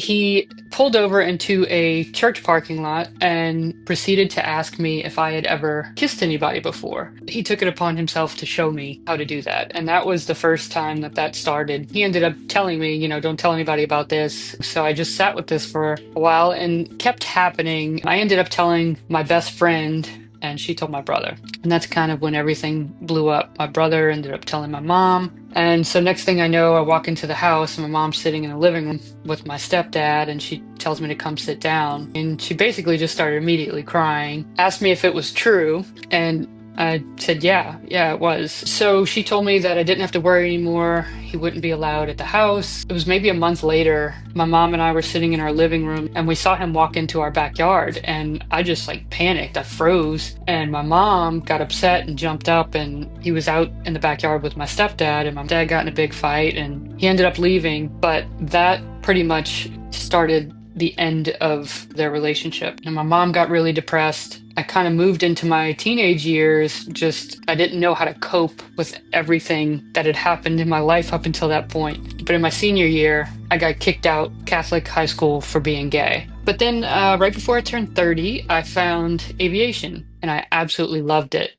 He pulled over into a church parking lot and proceeded to ask me if I had ever kissed anybody before. He took it upon himself to show me how to do that. And that was the first time that that started. He ended up telling me, don't tell anybody about this. So I just sat with this for a while and kept happening. I ended up telling my best friend, and she told my brother. And that's kind of when everything blew up. My brother ended up telling my mom. And so next thing I know, I walk into the house and my mom's sitting in the living room with my stepdad, and she tells me to come sit down. And she basically just started immediately crying, asked me if it was true, and I said, yeah, it was. So she told me that I didn't have to worry anymore. He wouldn't be allowed at the house. It was maybe a month later. My mom and I were sitting in our living room and we saw him walk into our backyard, and I just panicked. I froze, and my mom got upset and jumped up, and he was out in the backyard with my stepdad, and my dad got in a big fight and he ended up leaving. But that pretty much started the end of their relationship. And my mom got really depressed. I kind of moved into my teenage years. I didn't know how to cope with everything that had happened in my life up until that point. But in my senior year, I got kicked out Catholic high school for being gay. But then right before I turned 30, I found aviation and I absolutely loved it.